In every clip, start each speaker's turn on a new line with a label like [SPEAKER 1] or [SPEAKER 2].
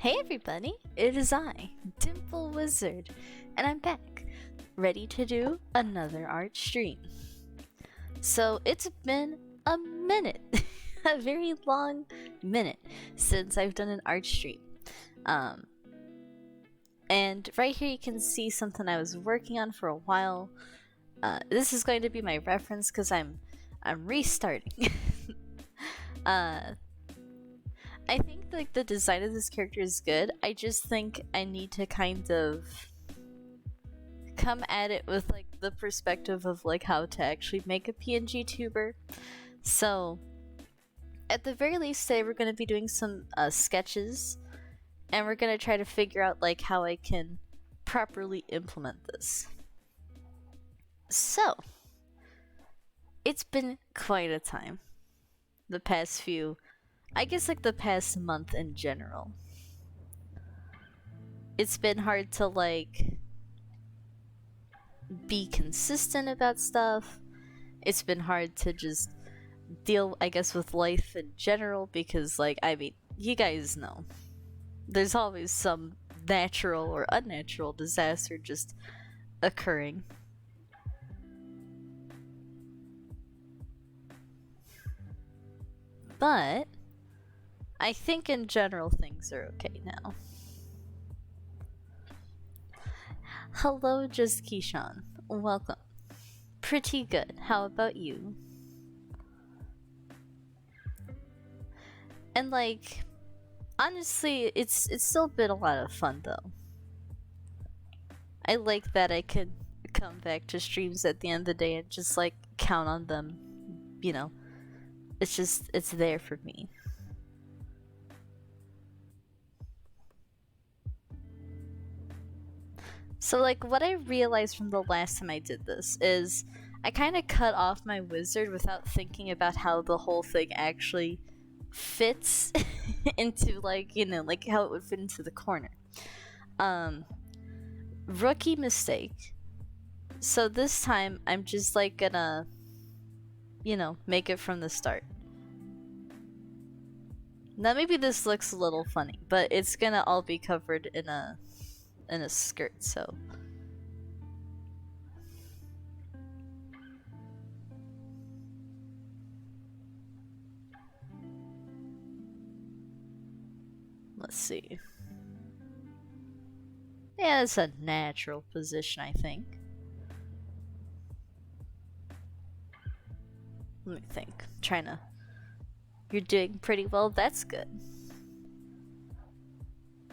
[SPEAKER 1] Hey everybody, it is I, Dimple Wizard, and I'm back, ready to do another art stream. So it's been a minute, a very long minute, since I've done an art stream. And right here you can see something I was working on for a while. This is going to be my reference because I'm restarting. I think like the design of this character is good. I just think I need to kind of come at it with like the perspective of like how to actually make a PNG tuber. So at the very least today we're going to be doing some sketches, and we're going to try to figure out like how I can properly implement this. So it's been quite a time. The past few, I guess like the past month in general. It's been hard to like be consistent about stuff. It's been hard to just deal, I guess, with life in general because like, I mean, you guys know. There's always some natural or unnatural disaster just occurring. But I think in general things are okay now. Hello, Just Keyshawn. Welcome. Pretty good. How about you? And like, honestly, it's still been a lot of fun though. I like that I could come back to streams at the end of the day and just like count on them, you know. It's there for me. So like what I realized from the last time I did this is I kind of cut off my wizard without thinking about how the whole thing actually fits into like, you know, like how it would fit into the corner. Rookie mistake. So this time I'm just like gonna, you know, make it from the start. Now maybe this looks a little funny, but it's gonna all be covered in a skirt, so let's see. Yeah, it's a natural position, I think. Let me think. You're doing pretty well, that's good.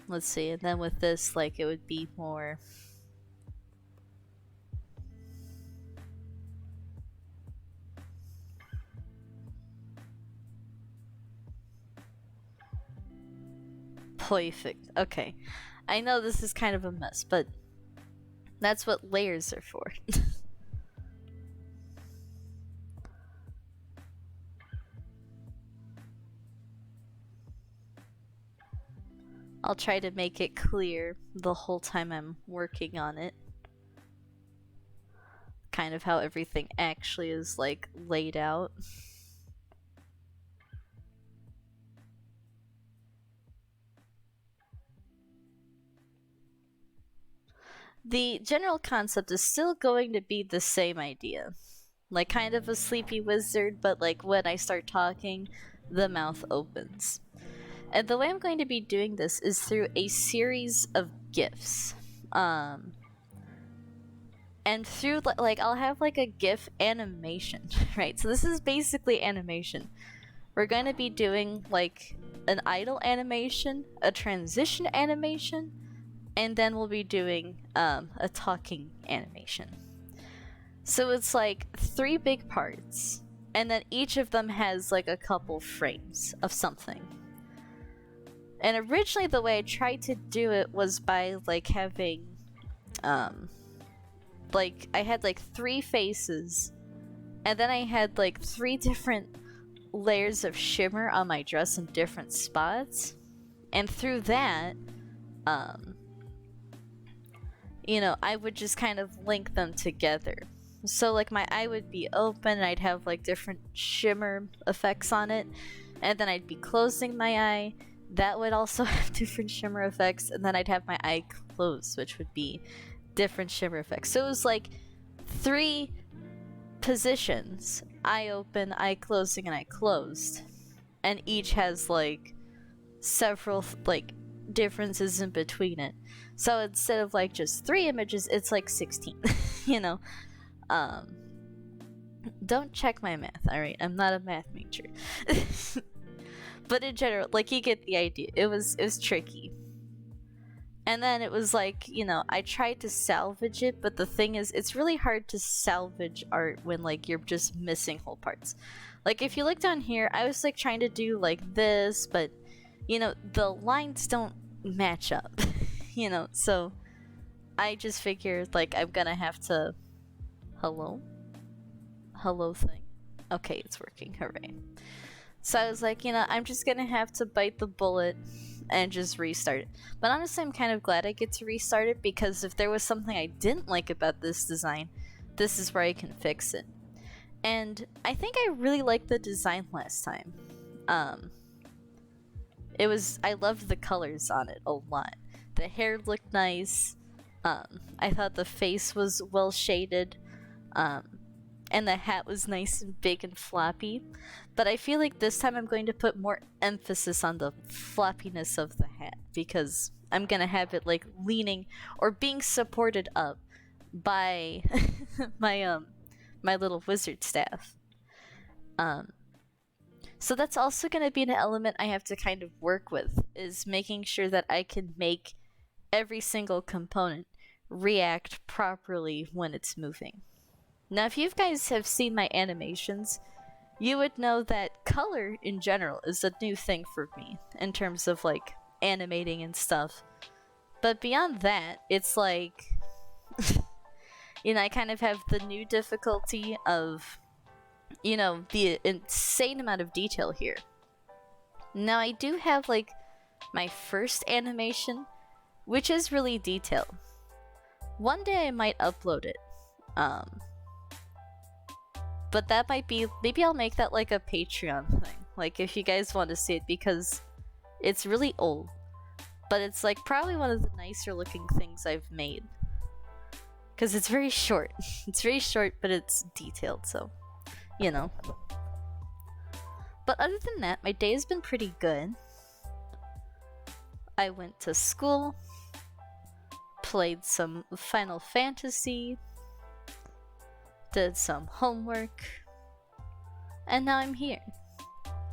[SPEAKER 1] Let's see, and then with this, like, it would be more... perfect. Okay. I know this is kind of a mess, but that's what layers are for. I'll try to make it clear the whole time I'm working on it. Kind of how everything actually is like laid out. The general concept is still going to be the same idea. Like kind of a sleepy wizard, but like when I start talking, the mouth opens. And the way I'm going to be doing this is through a series of GIFs. And through, like, I'll have like a GIF animation, right? So this is basically animation. We're going to be doing like an idle animation, a transition animation, and then we'll be doing a talking animation. So it's like 3 big parts, and then each of them has like a couple frames of something. And originally the way I tried to do it was by like having like I had like 3 faces, and then I had like 3 different layers of shimmer on my dress in different spots, and through that you know, I would just kind of link them together. So like my eye would be open and I'd have like different shimmer effects on it, and then I'd be closing my eye that would also have different shimmer effects, and then I'd have my eye closed, which would be different shimmer effects. So it was like 3 positions: eye open, eye closing, and eye closed, and each has like several like differences in between it. So instead of like just 3 images, it's like 16. You know, um, don't check my math. All right, I'm not a math major. But in general, like, you get the idea. It was tricky. And then it was like, you know, I tried to salvage it, but the thing is, it's really hard to salvage art when like you're just missing whole parts. Like, if you look down here, I was like trying to do like this, but you know, the lines don't match up. You know, so I just figured like I'm gonna have to hello thing. Okay, it's working. Hooray. So I was like, you know, I'm just gonna have to bite the bullet and just restart it. But honestly, I'm kind of glad I get to restart it, because if there was something I didn't like about this design, this is where I can fix it. And I think I really liked the design last time. I loved the colors on it a lot. The hair looked nice. I thought the face was well shaded. And the hat was nice and big and floppy. But I feel like this time I'm going to put more emphasis on the floppiness of the hat, because I'm gonna have it like leaning or being supported up by my little wizard staff. So that's also gonna be an element I have to kind of work with, is making sure that I can make every single component react properly when it's moving. Now, if you guys have seen my animations, you would know that color in general is a new thing for me in terms of like animating and stuff. But beyond that, it's like, you know, I kind of have the new difficulty of, you know, the insane amount of detail here. Now, I do have like my first animation, which is really detailed. One day I might upload it. But that might be, maybe I'll make that like a Patreon thing, like if you guys want to see it, because it's really old, but it's like probably one of the nicer looking things I've made, because it's very short. It's very short, but it's detailed, so you know. But other than that, my day has been pretty good. I went to school, played some Final Fantasy, did some homework, and now I'm here.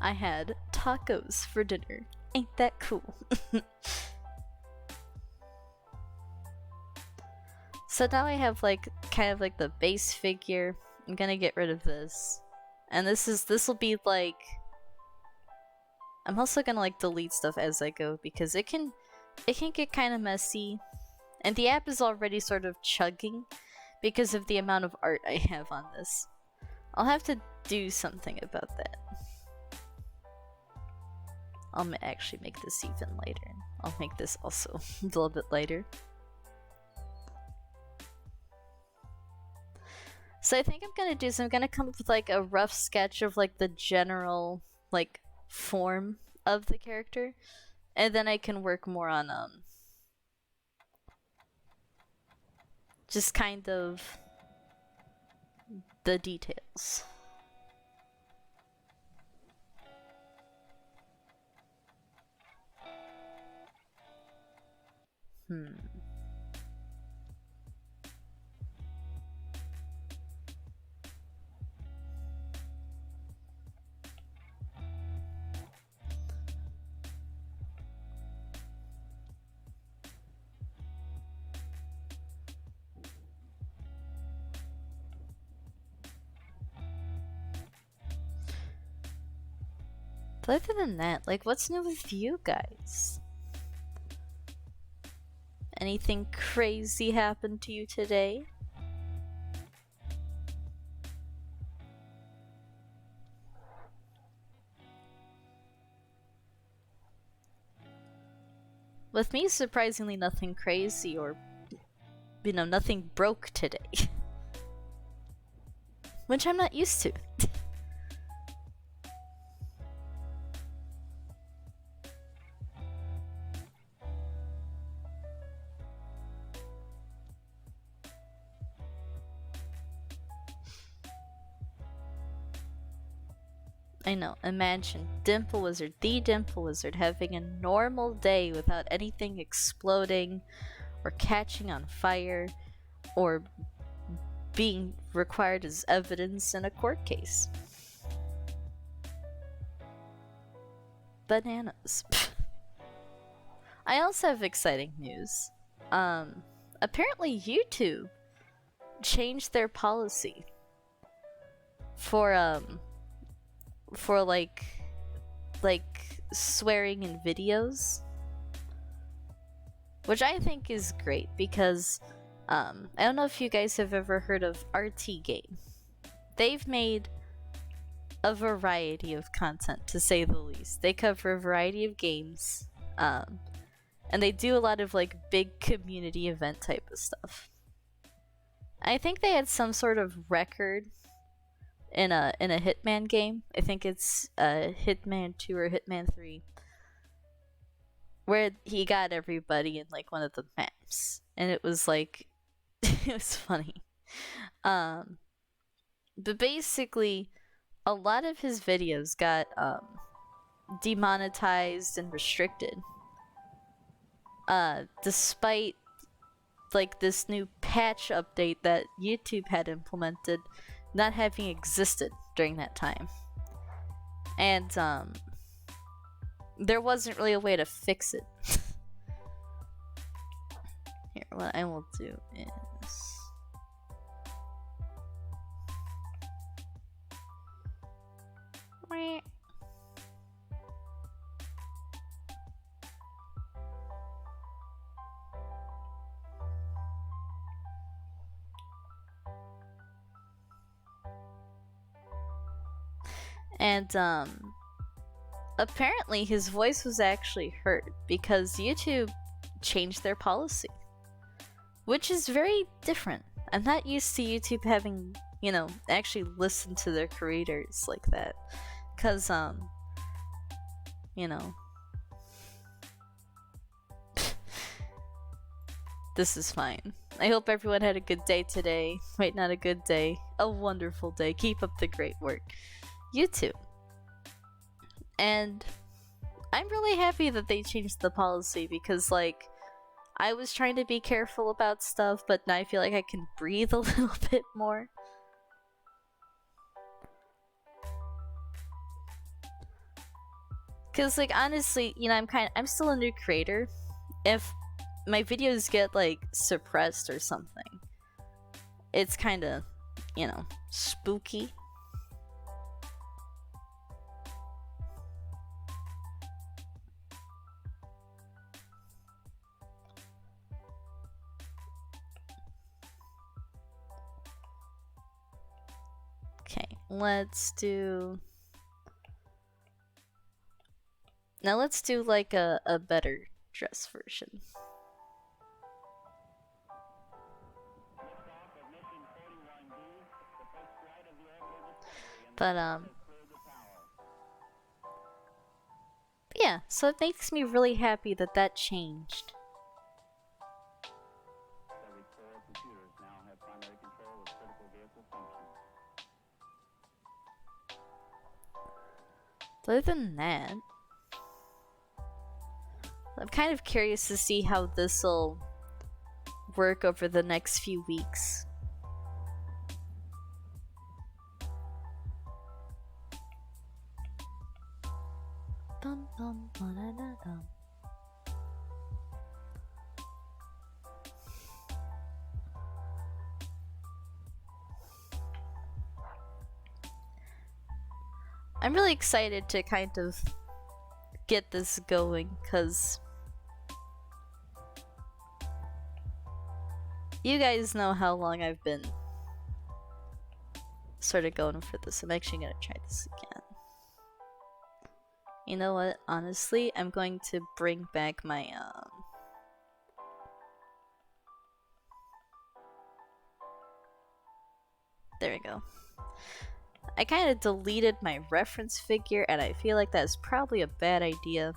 [SPEAKER 1] I had tacos for dinner. Ain't that cool? So now I have like kind of like the base figure. I'm gonna get rid of this. And this will be like, I'm also gonna like delete stuff as I go, because it can get kind of messy. And the app is already sort of chugging because of the amount of art I have on this. I'll have to do something about that. I'll actually make this even lighter. I'll make this also a little bit lighter. So I think I'm gonna do is I'm gonna come up with like a rough sketch of like the general like form of the character, and then I can work more on just kind of the details. But other than that, like, what's new with you guys? Anything crazy happened to you today? With me, surprisingly nothing crazy, or, you know, nothing broke today. Which I'm not used to. I know, imagine Dimple Wizard, the Dimple Wizard, having a normal day without anything exploding or catching on fire or being required as evidence in a court case. Bananas. I also have exciting news. Apparently YouTube changed their policy for like swearing in videos, which I think is great because I don't know if you guys have ever heard of RT Game. They've made a variety of content, to say the least. They cover a variety of games, and they do a lot of like big community event type of stuff. I think they had some sort of record in a Hitman game. I think it's Hitman 2 or Hitman 3, where he got everybody in like one of the maps, and it was like it was funny. But basically, a lot of his videos got demonetized and restricted, despite like this new patch update that YouTube had implemented not having existed during that time. And there wasn't really a way to fix it. Here, what I will do is and apparently his voice was actually heard because YouTube changed their policy, which is very different. I'm not used to YouTube having, you know, actually listen to their creators like that, because you know, this is fine. I hope everyone had a good day today. Wait, not a good day, a wonderful day. Keep up the great work, YouTube. And I'm really happy that they changed the policy because, like, I was trying to be careful about stuff, but now I feel like I can breathe a little bit more. Cause, like, honestly, you know, I'm still a new creator. If my videos get like suppressed or something, it's kind of, you know, spooky. Okay, let's do like a better dress version. But yeah, so it makes me really happy that that changed. But other than that, I'm kind of curious to see how this'll work over the next few weeks. Dum, dum, ba-da-da-dum. I'm really excited to kind of get this going, because you guys know how long I've been sort of going for this. I'm actually gonna try this again. You know what? Honestly, I'm going to bring back my there we go. I kind of deleted my reference figure, and I feel like that's probably a bad idea.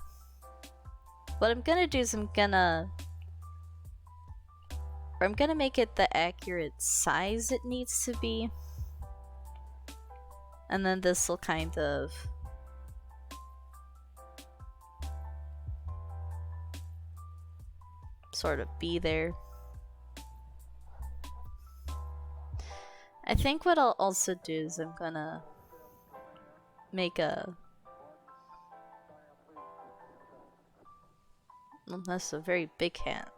[SPEAKER 1] What I'm gonna do is I'm gonna make it the accurate size it needs to be. And then this will kind of sort of be there. I think what I'll also do is I'm gonna make a... Well, that's a very big hat.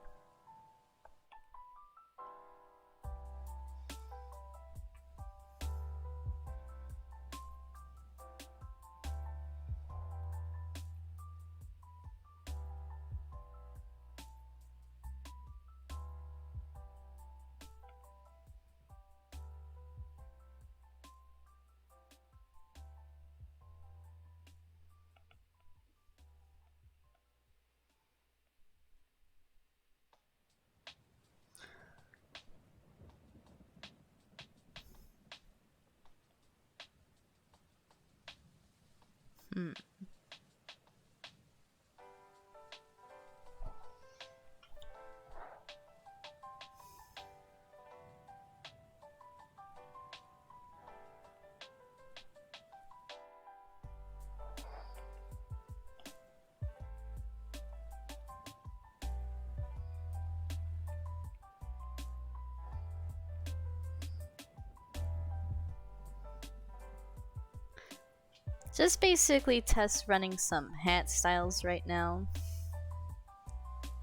[SPEAKER 1] Just basically test running some hat styles right now.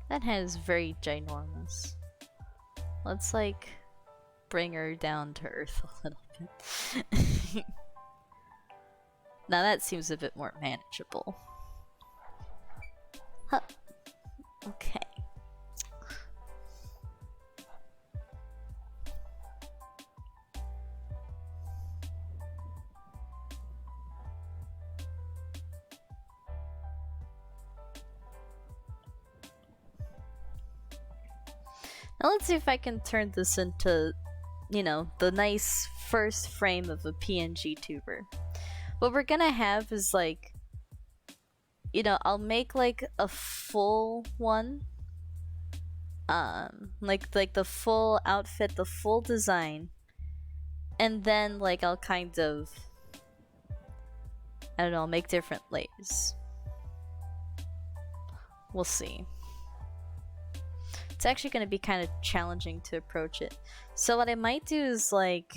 [SPEAKER 1] That hat is very ginormous. Let's like bring her down to earth a little bit. Now that seems a bit more manageable. Huh. Okay. Now let's see if I can turn this into, you know, the nice first frame of a PNG tuber. What we're gonna have is like, you know, I'll make like a full one. Like the full outfit, the full design. And then like I'll kind of, I don't know, make different layers. We'll see. It's actually going to be kind of challenging to approach it. So what I might do is like...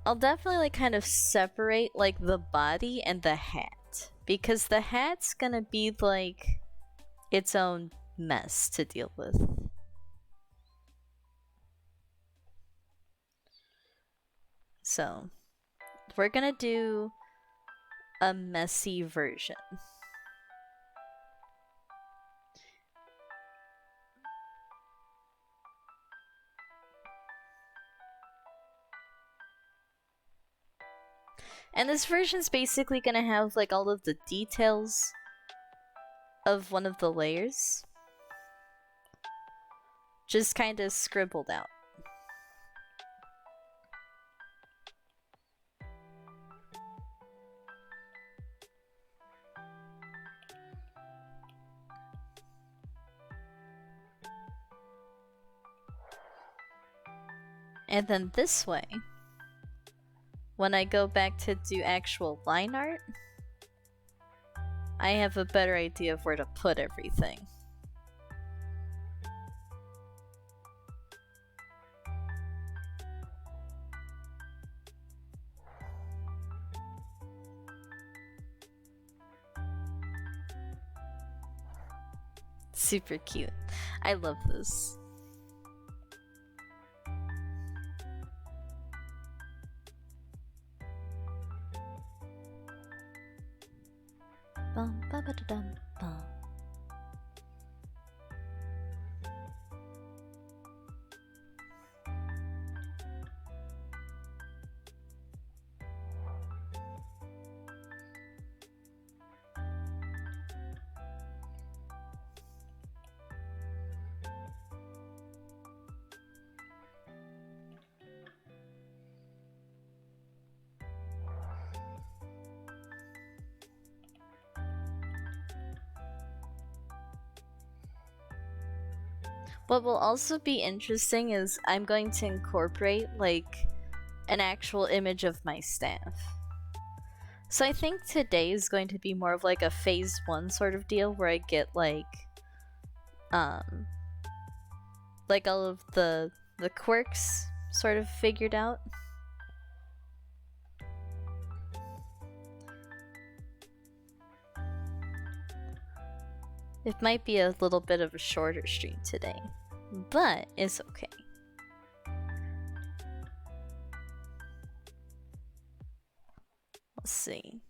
[SPEAKER 1] I'll definitely like kind of separate like the body and the hat. Because the hat's going to be like its own mess to deal with. So we're going to do a messy version. And this version's basically gonna have like all of the details of one of the layers just kind of scribbled out. And then this way, when I go back to do actual line art, I have a better idea of where to put everything. Super cute. I love this. Bum, ba, ba, da, dum, bum. What will also be interesting is I'm going to incorporate like an actual image of my staff. So I think today is going to be more of like a phase 1 sort of deal where I get um like all of the quirks sort of figured out. It might be a little bit of a shorter stream today, but it's okay. Let's see.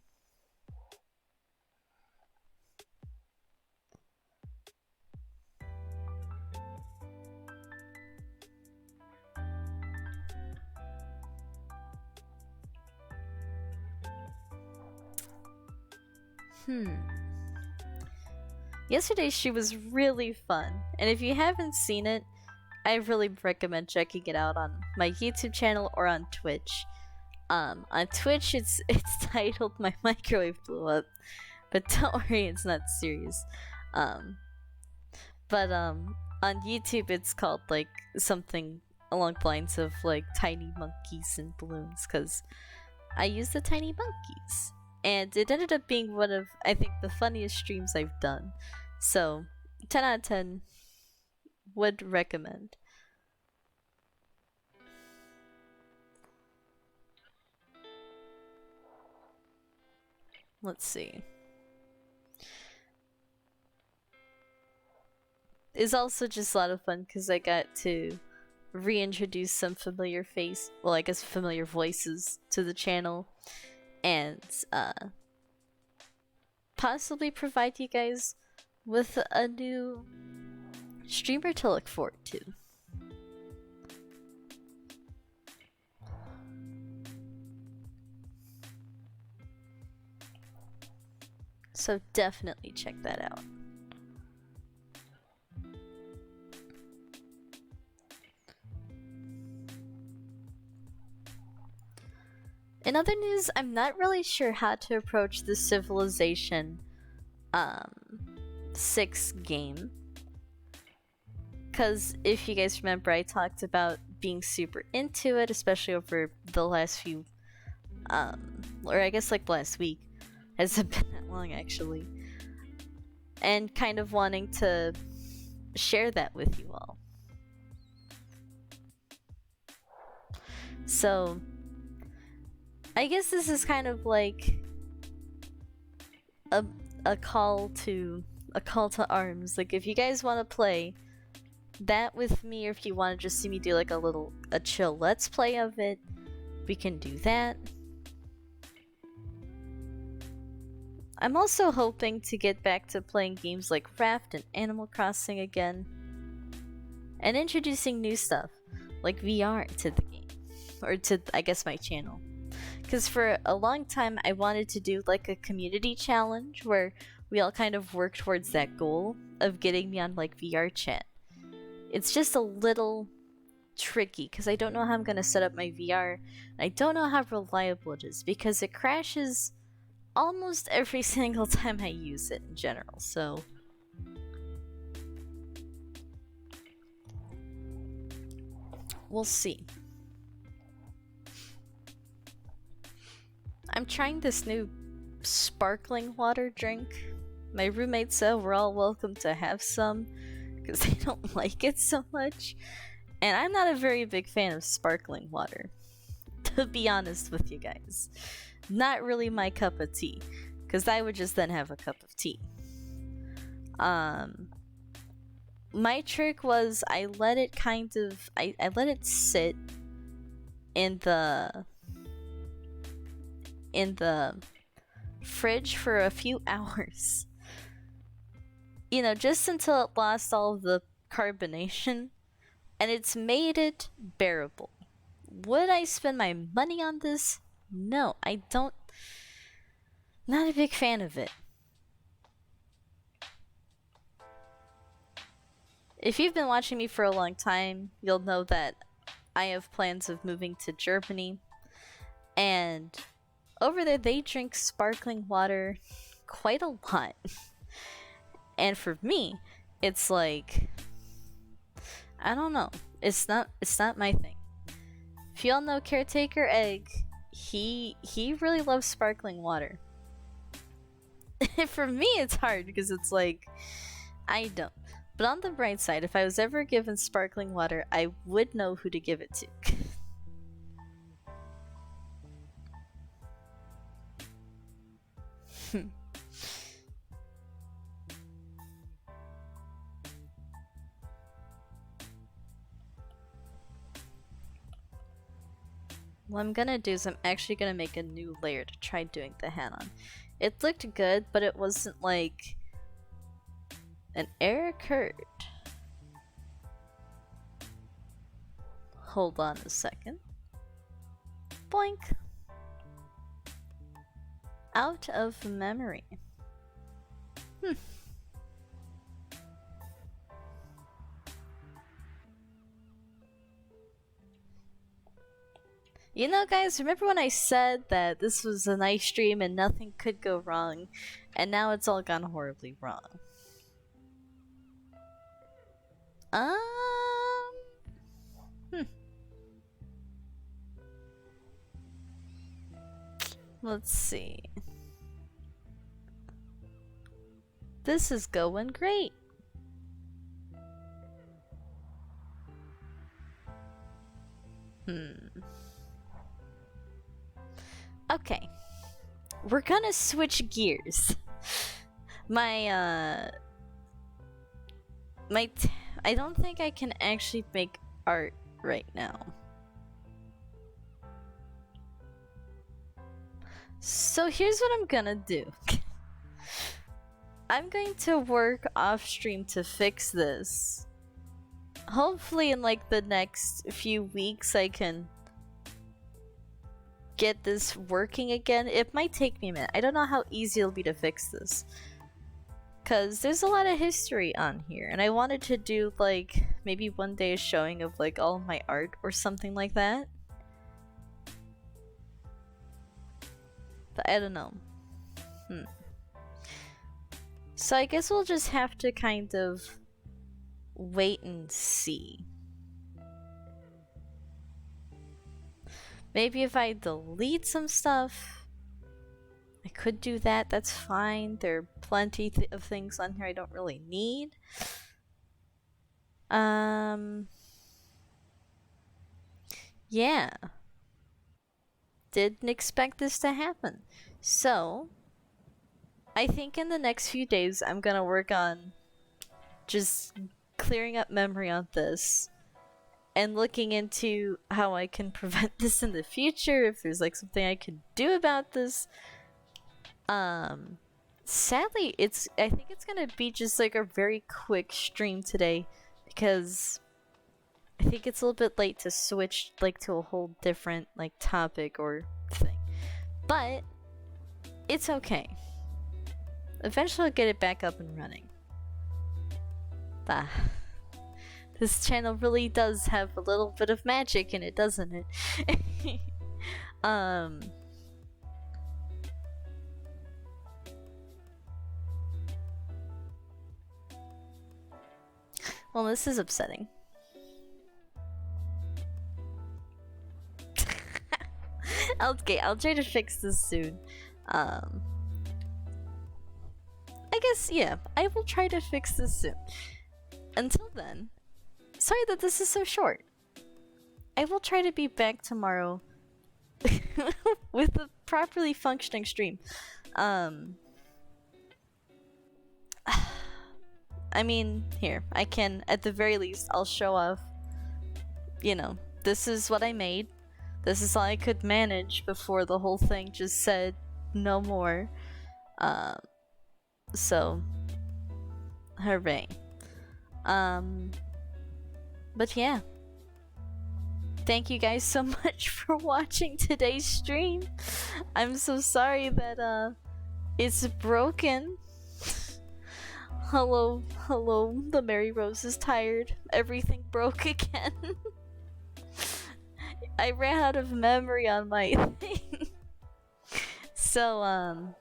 [SPEAKER 1] Yesterday's stream was really fun, and if you haven't seen it, I really recommend checking it out on my YouTube channel or on Twitch. On Twitch, it's titled "My Microwave Blew Up," but don't worry, it's not serious. But on YouTube, it's called like something along the lines of like tiny monkeys and balloons, because I use the tiny monkeys. And it ended up being one of, I think, the funniest streams I've done. So, 10 out of 10 would recommend. Let's see. It's also just a lot of fun because I got to reintroduce some familiar familiar voices to the channel, and possibly provide you guys with a new streamer to look forward to. So definitely check that out. In other news, I'm not really sure how to approach the Civilization 6 game. Because if you guys remember, I talked about being super into it, especially over the last few, or I guess like last week. Has it been that long actually? And kind of wanting to share that with you all. So, I guess this is kind of like a call to arms. Like, if you guys want to play that with me, or if you want to just see me do like a chill let's play of it, we can do that. I'm also hoping to get back to playing games like Raft and Animal Crossing again, and introducing new stuff like VR to the game, or to, I guess, my channel. Because for a long time I wanted to do like a community challenge where we all kind of work towards that goal of getting me on like VR chat. It's just a little tricky because I don't know how I'm gonna set up my VR, and I don't know how reliable it is because it crashes almost every single time I use it in general, so we'll see. I'm trying this new sparkling water drink. My roommate said we're all welcome to have some because they don't like it so much, and I'm not a very big fan of sparkling water, to be honest with you guys. Not really my cup of tea, because I would just then have a cup of tea. My trick was I let it I let it sit in the fridge for a few hours. You know, just until it lost all of the carbonation, and it's made it bearable. Would I spend my money on this? No, I don't. Not a big fan of it. If you've been watching me for a long time, you'll know that I have plans of moving to Germany, and over there they drink sparkling water quite a lot. And for me, it's like, I don't know. It's not my thing. If y'all know Caretaker Egg, he really loves sparkling water. For me, it's hard because it's like I don't. But on the bright side, if I was ever given sparkling water, I would know who to give it to. What I'm gonna do is I'm actually gonna make a new layer to try doing the hand on. It looked good, but it wasn't like an error occurred. Hold on a second. Boink. Out of memory. You know, guys, remember when I said that this was a nice stream and nothing could go wrong, and now it's all gone horribly wrong. Let's see. This is going great. Okay. We're gonna switch gears. I don't think I can actually make art right now. So here's what I'm gonna do. I'm going to work off stream to fix this. Hopefully in like the next few weeks I can get this working again. It might take me a minute. I don't know how easy it'll be to fix this. Cause there's a lot of history on here and I wanted to do like maybe one day a showing of like all of my art or something like that. But I don't know. So I guess we'll just have to kind of wait and see. Maybe if I delete some stuff, I could do that. That's fine. There are plenty of things on here I don't really need. Yeah. Didn't expect this to happen. So, I think in the next few days I'm gonna work on just clearing up memory on this and looking into how I can prevent this in the future, if there's like something I can do about this. Sadly, I think it's gonna be just like a very quick stream today because I think it's a little bit late to switch like to a whole different like topic or thing. But it's okay. Eventually I'll get it back up and running. This channel really does have a little bit of magic in it, doesn't it? Well, this is upsetting. Okay, I'll try to fix this soon. I guess, yeah, I will try to fix this soon. Until then, sorry that this is so short. I will try to be back tomorrow with a properly functioning stream. I mean, here, I can, at the very least, I'll show off, you know, this is what I made. This is all I could manage before the whole thing just said no more. So, hooray. But yeah. Thank you guys so much for watching today's stream. I'm so sorry that, it's broken. Hello, the Mary Rose is tired. Everything broke again. I ran out of memory on my thing. So,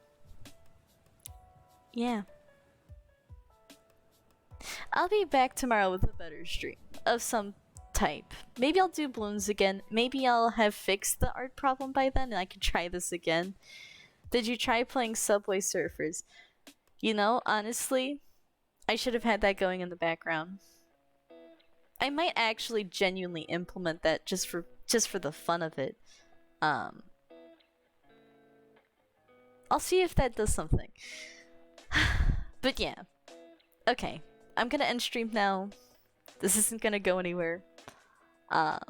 [SPEAKER 1] yeah. I'll be back tomorrow with a better stream of some type. Maybe I'll do balloons again. Maybe I'll have fixed the art problem by then and I can try this again. Did you try playing Subway Surfers? You know, honestly, I should have had that going in the background. I might actually genuinely implement that just for the fun of it. I'll see if that does something. But yeah. Okay. I'm gonna end stream now. This isn't gonna go anywhere. But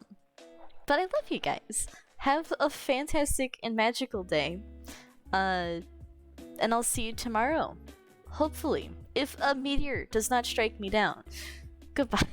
[SPEAKER 1] I love you guys. Have a fantastic and magical day. And I'll see you tomorrow. Hopefully. If a meteor does not strike me down. Goodbye.